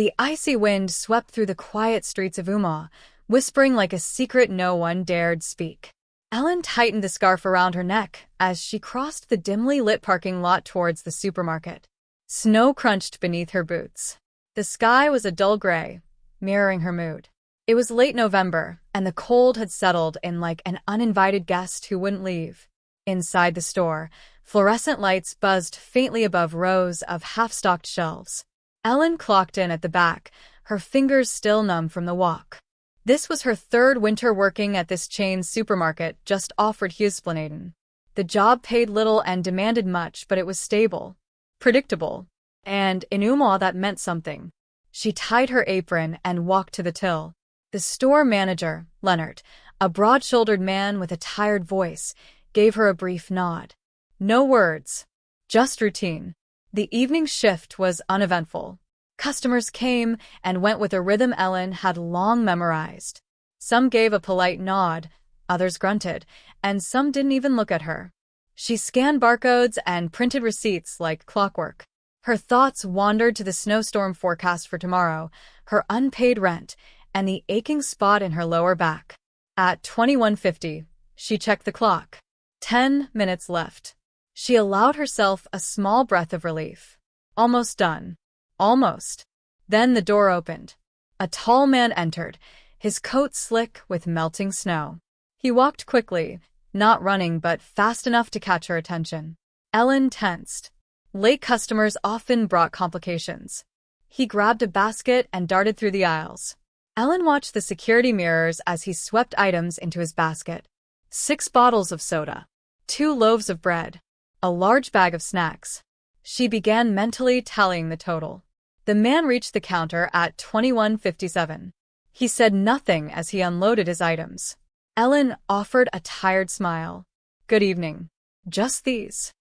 The icy wind swept through the quiet streets of Uma, whispering like a secret no one dared speak. Ellen tightened the scarf around her neck as she crossed the dimly lit parking lot towards the supermarket. Snow crunched beneath her boots. The sky was a dull gray, mirroring her mood. It was late November, and the cold had settled in like an uninvited guest who wouldn't leave. Inside the store, fluorescent lights buzzed faintly above rows of half-stocked shelves. Ellen clocked in at the back, her fingers still numb from the walk. This was her third winter working at this chain's supermarket just off Hughesplainaden. The job paid little and demanded much, but it was stable, predictable, and in Uma that meant something. She tied her apron and walked to the till. The store manager, Leonard, a broad-shouldered man with a tired voice, gave her a brief nod. No words, just routine. The evening shift was uneventful. Customers came and went with a rhythm Ellen had long memorized. Some gave a polite nod, others grunted, and some didn't even look at her. She scanned barcodes and printed receipts like clockwork. Her thoughts wandered to the snowstorm forecast for tomorrow, her unpaid rent, and the aching spot in her lower back. At 21:50, she checked the clock. 10 minutes left. She allowed herself a small breath of relief. Almost done. Almost. Then the door opened. A tall man entered, his coat slick with melting snow. He walked quickly, not running but fast enough to catch her attention. Ellen tensed. Late customers often brought complications. He grabbed a basket and darted through the aisles. Ellen watched the security mirrors as he swept items into his basket. 6 bottles of soda, 2 loaves of bread, a large bag of snacks. She began mentally tallying the total. The man reached the counter at 21:57. He said nothing as he unloaded his items. Ellen offered a tired smile. "Good evening. Just these."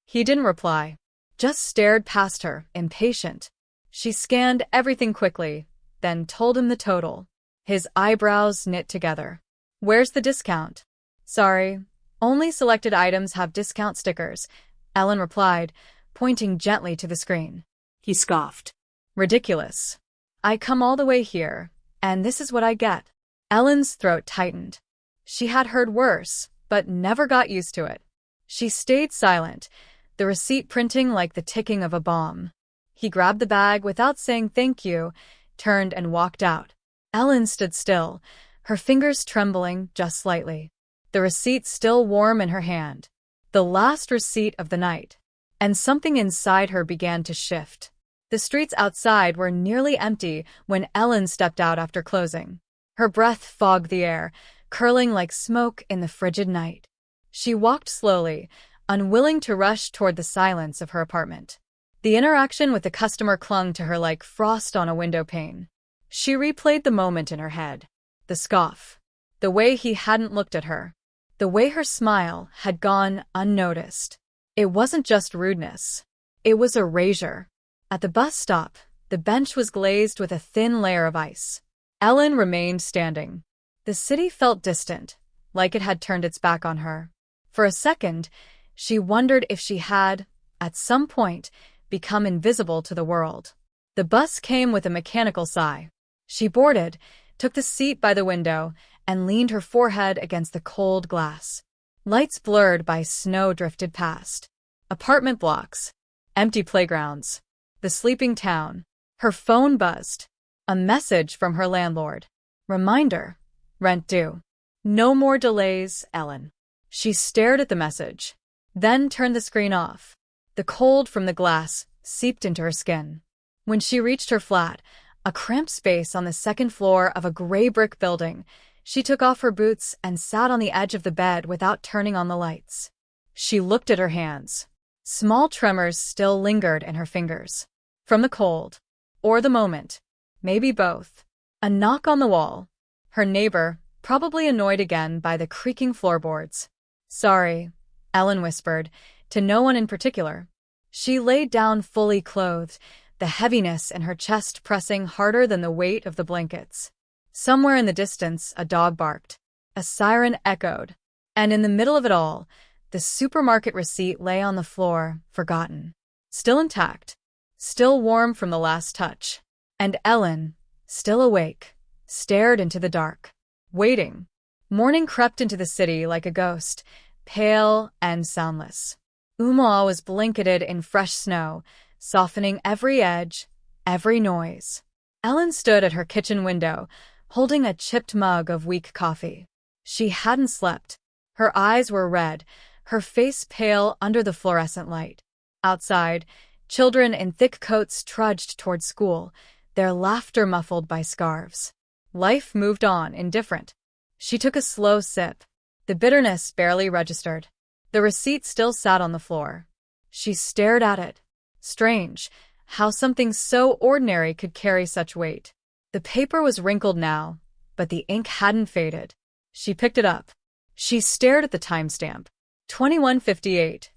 He didn't reply, just stared past her, impatient. She scanned everything quickly, then told him the total. His eyebrows knit together. "Where's the discount?" "Sorry, only selected items have discount stickers," Ellen replied, pointing gently to the screen. He scoffed. "Ridiculous. I come all the way here, and this is what I get." Ellen's throat tightened. She had heard worse, but never got used to it. She stayed silent, the receipt printing like the ticking of a bomb. He grabbed the bag without saying thank you, turned and walked out. Ellen stood still, her fingers trembling just slightly. The receipt still warm in her hand. The last receipt of the night. And something inside her began to shift. The streets outside were nearly empty when Ellen stepped out after closing. Her breath fogged the air, curling like smoke in the frigid night. She walked slowly, unwilling to rush toward the silence of her apartment. The interaction with the customer clung to her like frost on a window pane. She replayed the moment in her head. The scoff. The way he hadn't looked at her. The way her smile had gone unnoticed. It wasn't just rudeness. It was erasure. At the bus stop, the bench was glazed with a thin layer of ice. Ellen remained standing. The city felt distant, like it had turned its back on her. For a second, she wondered if she had, at some point, become invisible to the world. The bus came with a mechanical sigh. She boarded, took the seat by the window, and leaned her forehead against the cold glass. Lights blurred by snow drifted past. Apartment blocks. Empty playgrounds. The sleeping town. Her phone buzzed. A message from her landlord. Reminder. Rent due. No more delays, Ellen. She stared at the message, then turned the screen off. The cold from the glass seeped into her skin. When she reached her flat, a cramped space on the second floor of a gray brick building, she took off her boots and sat on the edge of the bed without turning on the lights. She looked at her hands. Small tremors still lingered in her fingers. From the cold. Or the moment. Maybe both. A knock on the wall. Her neighbor, probably annoyed again by the creaking floorboards. "Sorry," Ellen whispered, to no one in particular. She laid down fully clothed, the heaviness in her chest pressing harder than the weight of the blankets. Somewhere in the distance, a dog barked. A siren echoed. And in the middle of it all, the supermarket receipt lay on the floor, forgotten. Still intact. Still warm from the last touch. And Ellen, still awake, stared into the dark, waiting. Morning crept into the city like a ghost, pale and soundless. Omaha was blanketed in fresh snow, softening every edge, every noise. Ellen stood at her kitchen window, holding a chipped mug of weak coffee. She hadn't slept. Her eyes were red, her face pale under the fluorescent light. Outside, children in thick coats trudged toward school, their laughter muffled by scarves. Life moved on, indifferent. She took a slow sip. The bitterness barely registered. The receipt still sat on the floor. She stared at it. Strange, how something so ordinary could carry such weight. The paper was wrinkled now, but the ink hadn't faded. She picked it up. She stared at the timestamp. 21:58.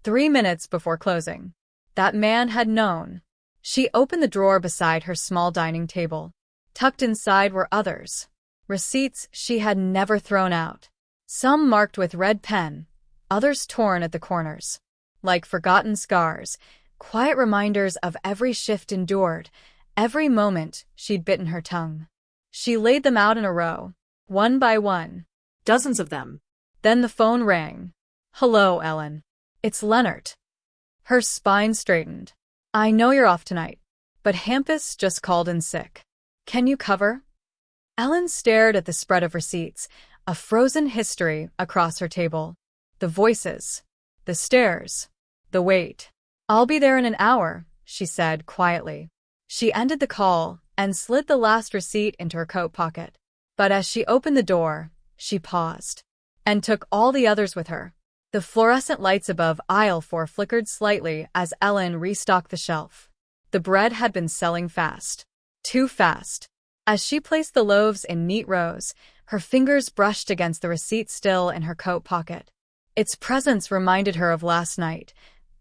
3 minutes before closing. That man had known. She opened the drawer beside her small dining table. Tucked inside were others. Receipts she had never thrown out. Some marked with red pen, others torn at the corners. Like forgotten scars, quiet reminders of every shift endured, every moment she'd bitten her tongue. She laid them out in a row, one by one. Dozens of them. Then the phone rang. "Hello, Ellen. It's Leonard." Her spine straightened. "I know you're off tonight, but Hampus just called in sick. Can you cover?" Ellen stared at the spread of receipts, a frozen history across her table. The voices, the stares, the wait. "I'll be there in an hour," she said quietly. She ended the call and slid the last receipt into her coat pocket. But as she opened the door, she paused and took all the others with her. The fluorescent lights above aisle 4 flickered slightly as Ellen restocked the shelf. The bread had been selling fast. Too fast. As she placed the loaves in neat rows, her fingers brushed against the receipt still in her coat pocket. Its presence reminded her of last night.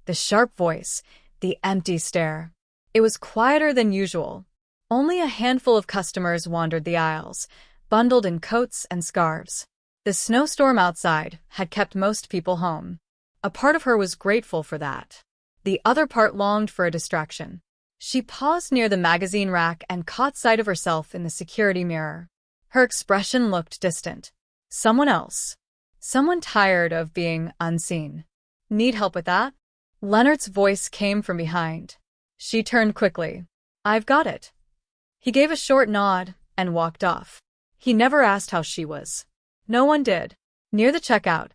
The sharp voice, the empty stare. It was quieter than usual. Only a handful of customers wandered the aisles, bundled in coats and scarves. The snowstorm outside had kept most people home. A part of her was grateful for that. The other part longed for a distraction. She paused near the magazine rack and caught sight of herself in the security mirror. Her expression looked distant. Someone else. Someone tired of being unseen. "Need help with that?" Leonard's voice came from behind. She turned quickly. "I've got it." He gave a short nod and walked off. He never asked how she was. No one did. Near the checkout,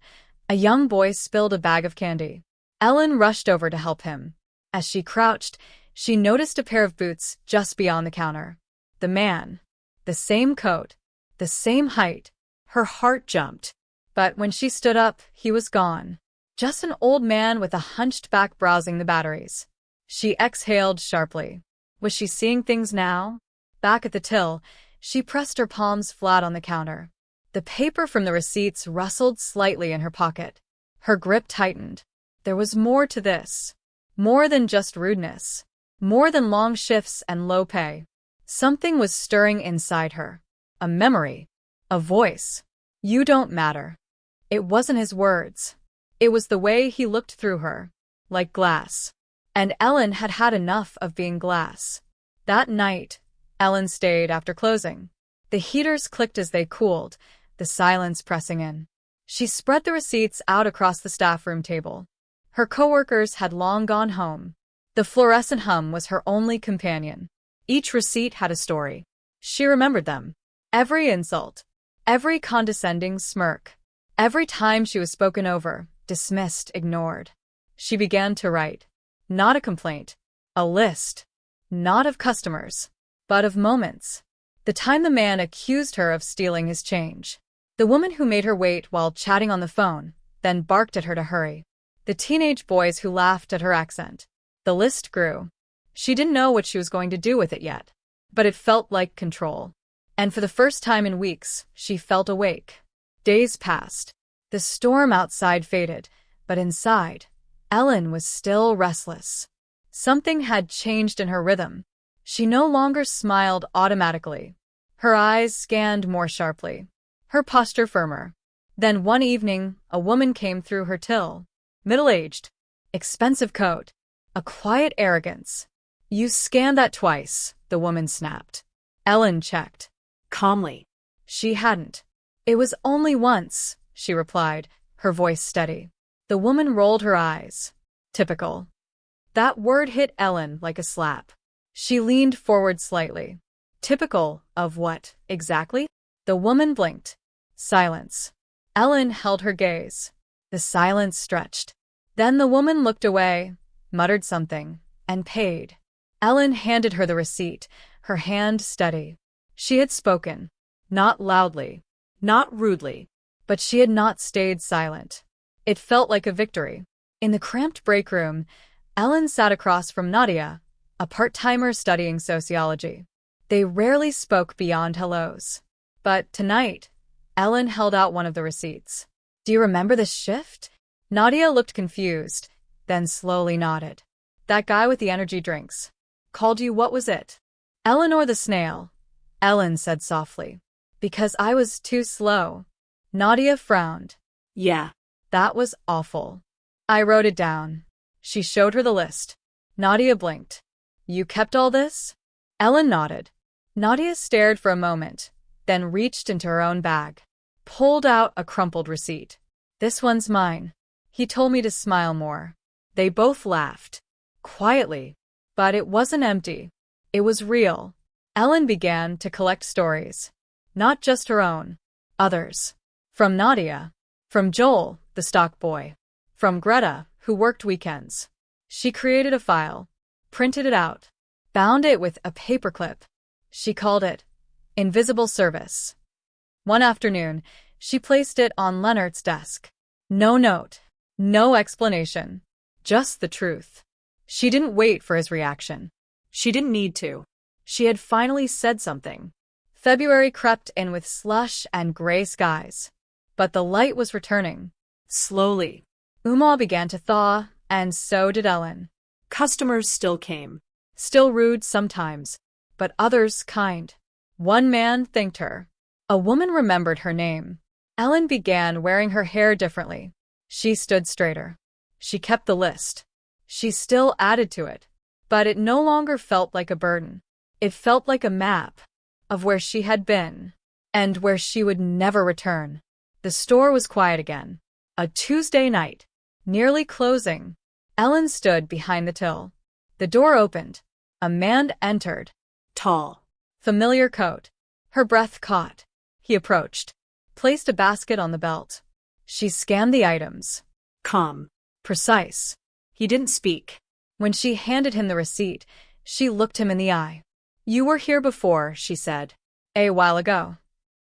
a young boy spilled a bag of candy. Ellen rushed over to help him. As she crouched, she noticed a pair of boots just beyond the counter. The man. The same coat. The same height. Her heart jumped. But when she stood up, he was gone. Just an old man with a hunched back browsing the batteries. She exhaled sharply. Was she seeing things now? Back at the till, she pressed her palms flat on the counter. The paper from the receipts rustled slightly in her pocket. Her grip tightened. There was more to this. More than just rudeness. More than long shifts and low pay. Something was stirring inside her. A memory. A voice. "You don't matter." It wasn't his words. It was the way he looked through her. Like glass. And Ellen had had enough of being glass. That night, Ellen stayed after closing. The heaters clicked as they cooled, the silence pressing in. She spread the receipts out across the staff room table. Her coworkers had long gone home. The fluorescent hum was her only companion. Each receipt had a story. She remembered them. Every insult. Every condescending smirk. Every time she was spoken over, dismissed, ignored. She began to write. Not a complaint. A list. Not of customers, but of moments. The time the man accused her of stealing his change. The woman who made her wait while chatting on the phone, then barked at her to hurry. The teenage boys who laughed at her accent. The list grew. She didn't know what she was going to do with it yet, but it felt like control. And for the first time in weeks, she felt awake. Days passed. The storm outside faded, but inside, Ellen was still restless. Something had changed in her rhythm. She no longer smiled automatically. Her eyes scanned more sharply. Her posture firmer. Then one evening, a woman came through her till. Middle-aged. Expensive coat. A quiet arrogance. "You scanned that twice," the woman snapped. Ellen checked. Calmly. She hadn't. It was only once, she replied, her voice steady. The woman rolled her eyes. Typical. That word hit Ellen like a slap. She leaned forward slightly. Typical of what, exactly? The woman blinked. Silence. Ellen held her gaze. The silence stretched. Then the woman looked away, muttered something, and paid. Ellen handed her the receipt, her hand steady. She had spoken. Not loudly, not rudely, but she had not stayed silent. It felt like a victory. In the cramped break room, Ellen sat across from Nadia, a part-timer studying sociology. They rarely spoke beyond hellos. But tonight, Ellen held out one of the receipts. Do you remember this shift? Nadia looked confused, then slowly nodded. That guy with the energy drinks. Called you, what was it? Eleanor the snail, Ellen said softly. Because I was too slow. Nadia frowned. Yeah. That was awful. I wrote it down. She showed her the list. Nadia blinked. You kept all this? Ellen nodded. Nadia stared for a moment, then reached into her own bag. Pulled out a crumpled receipt. This one's mine. He told me to smile more. They both laughed. Quietly. But it wasn't empty. It was real. Ellen began to collect stories. Not just her own. Others. From Nadia. From Joel, the stock boy. From Greta, who worked weekends. She created a file. Printed it out. Bound it with a paperclip. She called it Invisible Service. One afternoon, she placed it on Leonard's desk. No note. No explanation. Just the truth. She didn't wait for his reaction. She didn't need to. She had finally said something. February crept in with slush and gray skies. But the light was returning. Slowly. Uma began to thaw, and so did Ellen. Customers still came. Still rude sometimes, but others kind. One man thanked her. A woman remembered her name. Ellen began wearing her hair differently. She stood straighter. She kept the list. She still added to it. But it no longer felt like a burden. It felt like a map of where she had been and where she would never return. The store was quiet again. A Tuesday night. Nearly closing. Ellen stood behind the till. The door opened. A man entered. Tall. Familiar coat. Her breath caught. He approached. Placed a basket on the belt. She scanned the items. Calm. Precise. He didn't speak. When she handed him the receipt, she looked him in the eye. You were here before, she said. A while ago.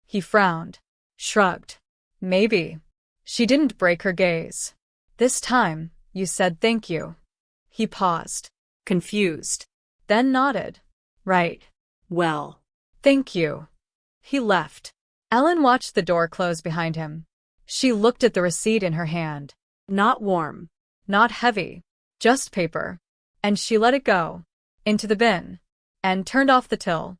He frowned. Shrugged. Maybe. She didn't break her gaze. This time, you said thank you. He paused. Confused. Then nodded. Right. Well. Thank you. He left. Ellen watched the door close behind him. She looked at the receipt in her hand. Not warm. Not heavy. Just paper. And she let it go. Into the bin. And turned off the till.